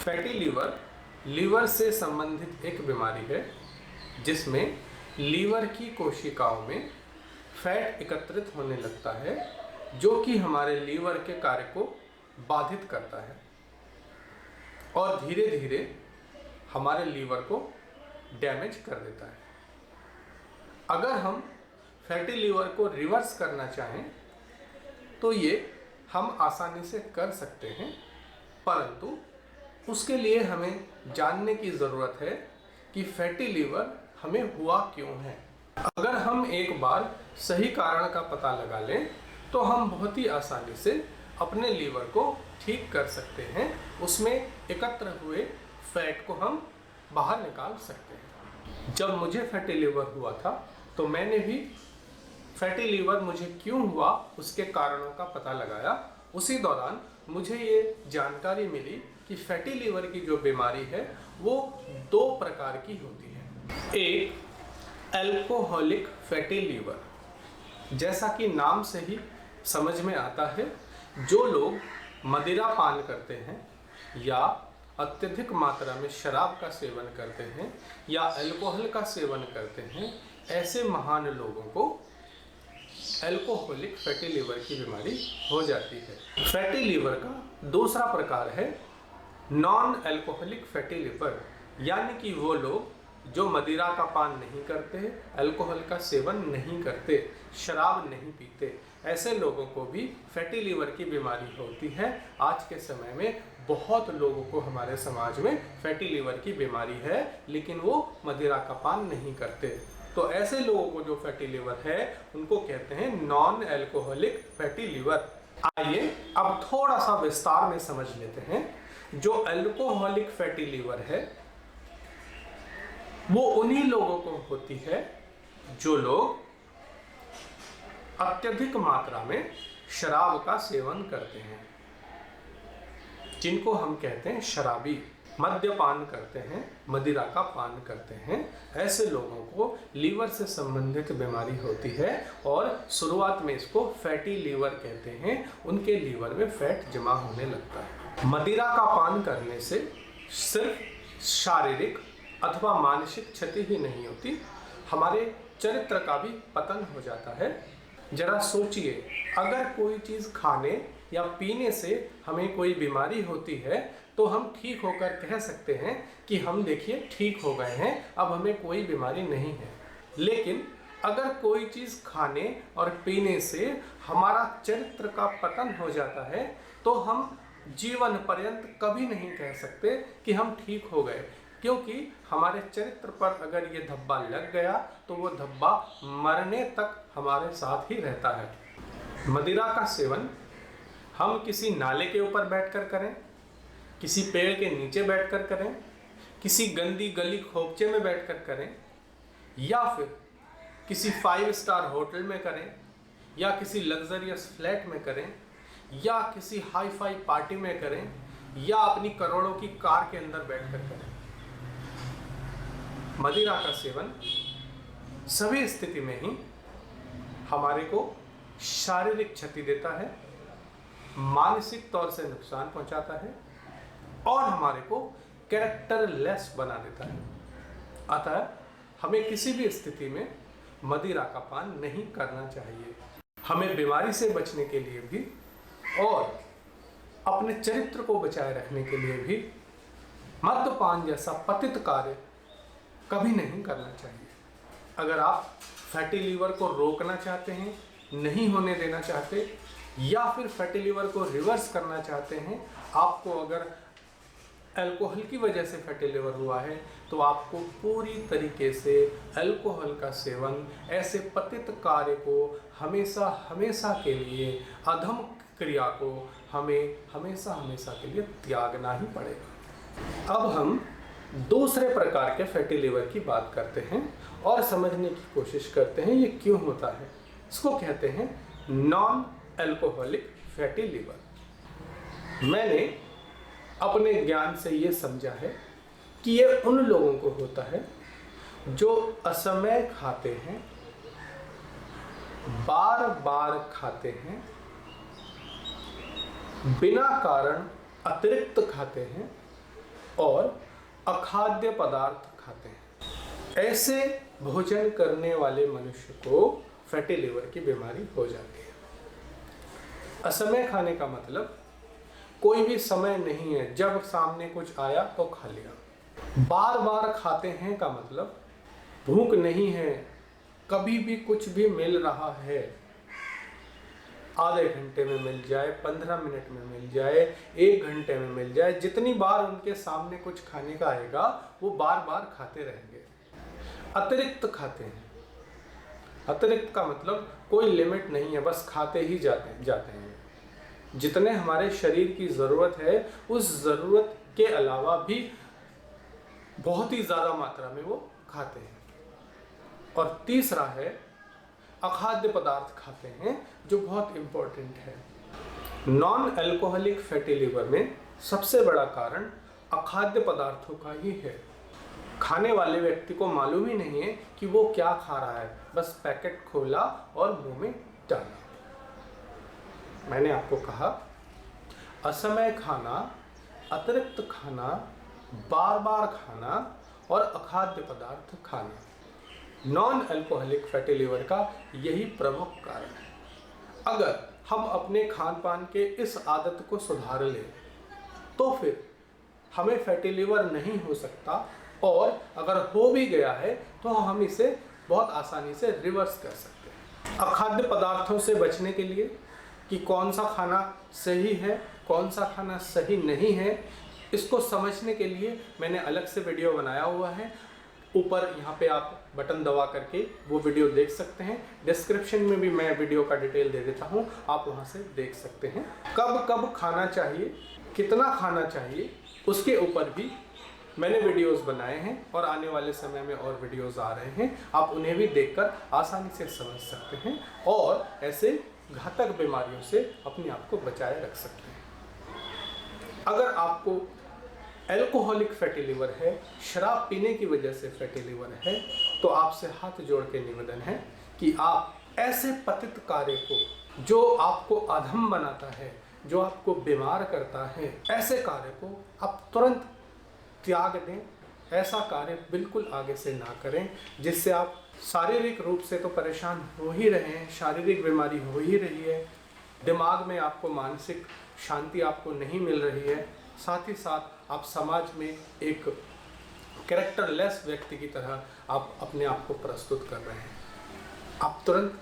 Fatty liver liver से संबंधित एक बीमारी है जिसमें लीवर की कोशिकाओं में फैट एकत्रित होने लगता है जो कि हमारे लीवर के कार्य को बाधित करता है और धीरे धीरे हमारे लीवर को डैमेज कर देता है। अगर हम फैटी लीवर को रिवर्स करना चाहें तो ये हम आसानी से कर सकते हैं, परंतु उसके लिए हमें जानने की ज़रूरत है कि फैटी लीवर हमें हुआ क्यों है। अगर हम एक बार सही कारण का पता लगा लें तो हम बहुत ही आसानी से अपने लीवर को ठीक कर सकते हैं, उसमें एकत्र हुए फैट को हम बाहर निकाल सकते हैं। जब मुझे फैटी लीवर हुआ था तो मैंने भी फैटी लीवर मुझे क्यों हुआ उसके कारणों का पता लगाया। उसी दौरान मुझे ये जानकारी मिली कि फैटी लीवर की जो बीमारी है वो दो प्रकार की होती है। एक अल्कोहलिक फैटी लीवर, जैसा कि नाम से ही समझ में आता है, जो लोग मदिरा पान करते हैं या अत्यधिक मात्रा में शराब का सेवन करते हैं या अल्कोहल का सेवन करते हैं, ऐसे महान लोगों को अल्कोहलिक फैटी लीवर की बीमारी हो जाती है। फैटी लीवर का दूसरा प्रकार है नॉन अल्कोहलिक फैटी लीवर, यानी कि वो लोग जो मदिरा का पान नहीं करते, अल्कोहल का सेवन नहीं करते, शराब नहीं पीते, ऐसे लोगों को भी फैटी लीवर की बीमारी होती है। आज के समय में बहुत लोगों को हमारे समाज में फैटी लीवर की बीमारी है, लेकिन वो मदिरा का पान नहीं करते। तो ऐसे लोगों को जो फैटी लीवर है उनको कहते हैं नॉन अल्कोहलिक फैटी लीवर। आइए अब थोड़ा सा विस्तार में समझ लेते हैं। जो अल्कोहलिक फैटी लीवर है वो उन्हीं लोगों को होती है जो लोग अत्यधिक मात्रा में शराब का सेवन करते हैं, जिनको हम कहते हैं शराबी, मद्यपान करते हैं, मदिरा का पान करते हैं। ऐसे लोगों को लीवर से संबंधित बीमारी होती है और शुरुआत में इसको फैटी लीवर कहते हैं। उनके लीवर में फैट जमा होने लगता है। मदिरा का पान करने से सिर्फ शारीरिक अथवा मानसिक क्षति ही नहीं होती, हमारे चरित्र का भी पतन हो जाता है। जरा सोचिए, अगर कोई चीज़ खाने या पीने से हमें कोई बीमारी होती है तो हम ठीक होकर कह सकते हैं कि हम देखिए ठीक हो गए हैं, अब हमें कोई बीमारी नहीं है। लेकिन अगर कोई चीज़ खाने और पीने से हमारा चरित्र का पतन हो जाता है तो हम जीवन पर्यंत कभी नहीं कह सकते कि हम ठीक हो गए, क्योंकि हमारे चरित्र पर अगर ये धब्बा लग गया तो वो धब्बा मरने तक हमारे साथ ही रहता है। मदिरा का सेवन हम किसी नाले के ऊपर बैठकर करें, किसी पेड़ के नीचे बैठकर करें, किसी गंदी गली खोपचे में बैठकर करें, या फिर किसी 5 स्टार होटल में करें, या किसी लग्जरियस फ्लैट में करें, या किसी हाई फाई पार्टी में करें, या अपनी करोड़ों की कार के अंदर बैठकर करें, मदिरा का सेवन सभी स्थिति में ही हमारे को शारीरिक क्षति देता है, मानसिक तौर से नुकसान पहुंचाता है और हमारे को कैरेक्टरलेस बना देता है। अतः हमें किसी भी स्थिति में मदिरा का पान नहीं करना चाहिए। हमें बीमारी से बचने के लिए भी और अपने चरित्र को बचाए रखने के लिए भी मद्यपान जैसा पतित कार्य कभी नहीं करना चाहिए। अगर आप फैटी लीवर को रोकना चाहते हैं, नहीं होने देना चाहते, या फिर फैटी लीवर को रिवर्स करना चाहते हैं, आपको अगर अल्कोहल की वजह से फैटी लीवर हुआ है तो आपको पूरी तरीके से अल्कोहल का सेवन, ऐसे पतित कार्य को हमेशा हमेशा के लिए, अधम क्रिया को हमें हमेशा हमेशा के लिए त्यागना ही पड़ेगा। अब हम दूसरे प्रकार के फैटी लीवर की बात करते हैं और समझने की कोशिश करते हैं ये क्यों होता है। इसको कहते हैं नॉन अल्कोहलिक फैटी लीवर। मैंने अपने ज्ञान से ये समझा है कि ये उन लोगों को होता है जो असमय खाते हैं, बार बार खाते हैं, बिना कारण अतिरिक्त खाते हैं और अखाद्य पदार्थ खाते हैं। ऐसे भोजन करने वाले मनुष्य को फैटी लिवर की बीमारी हो जाती है। असमय खाने का मतलब कोई भी समय नहीं है, जब सामने कुछ आया तो खा लिया। बार बार खाते हैं का मतलब भूख नहीं है, कभी भी कुछ भी मिल रहा है, आधे घंटे में मिल जाए, 15 मिनट में मिल जाए, 1 घंटे में मिल जाए, जितनी बार उनके सामने कुछ खाने का आएगा वो बार बार खाते रहेंगे। अतिरिक्त खाते हैं। अतिरिक्त का मतलब कोई लिमिट नहीं है, बस खाते ही जाते हैं। जितने हमारे शरीर की ज़रूरत है उस ज़रूरत के अलावा भी बहुत ही ज़्यादा मात्रा में वो खाते हैं। और तीसरा है अखाद्य पदार्थ खाते हैं, जो बहुत इम्पोर्टेंट है। नॉन अल्कोहलिक फैटी लिवर में सबसे बड़ा कारण अखाद्य पदार्थों का ही है। खाने वाले व्यक्ति को मालूम ही नहीं है कि वो क्या खा रहा है, बस पैकेट खोला और मुंह में डाला। मैंने आपको कहा असमय खाना, अतिरिक्त खाना, बार बार खाना और अखाद्य पदार्थ खाना नॉन अल्कोहलिक फैटी लिवर का यही प्रमुख कारण है। अगर हम अपने खान पान के इस आदत को सुधार लें तो फिर हमें फैटी लिवर नहीं हो सकता, और अगर हो भी गया है तो हम इसे बहुत आसानी से रिवर्स कर सकते हैं। अखाद्य पदार्थों से बचने के लिए कि कौन सा खाना सही है, कौन सा खाना सही नहीं है, इसको समझने के लिए मैंने अलग से वीडियो बनाया हुआ है। ऊपर यहाँ पे आप बटन दबा करके वो वीडियो देख सकते हैं। डिस्क्रिप्शन में भी मैं वीडियो का डिटेल दे देता हूँ, आप वहाँ से देख सकते हैं। कब कब खाना चाहिए, कितना खाना चाहिए, उसके ऊपर भी मैंने वीडियोस बनाए हैं और आने वाले समय में और वीडियोस आ रहे हैं। आप उन्हें भी देखकर आसानी से समझ सकते हैं और ऐसे घातक बीमारियों से अपने आप को बचाए रख सकते हैं। अगर आपको अल्कोहलिक फैटी लिवर है, शराब पीने की वजह से फैटी लिवर है, तो आपसे हाथ जोड़ के निवेदन है कि आप ऐसे पतित कार्य को, जो आपको अधम बनाता है, जो आपको बीमार करता है, ऐसे कार्य को आप तुरंत त्याग दें। ऐसा कार्य बिल्कुल आगे से ना करें, जिससे आप शारीरिक रूप से तो परेशान हो ही रहे हैं, शारीरिक बीमारी हो ही रही है, दिमाग में आपको मानसिक शांति आपको नहीं मिल रही है, साथ ही साथ आप समाज में एक कैरेक्टरलेस व्यक्ति की तरह आप अपने आप को प्रस्तुत कर रहे हैं। आप तुरंत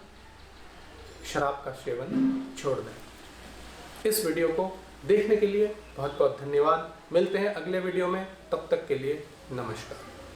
शराब का सेवन छोड़ दें। इस वीडियो को देखने के लिए बहुत बहुत धन्यवाद। मिलते हैं अगले वीडियो में, तब तक के लिए नमस्कार।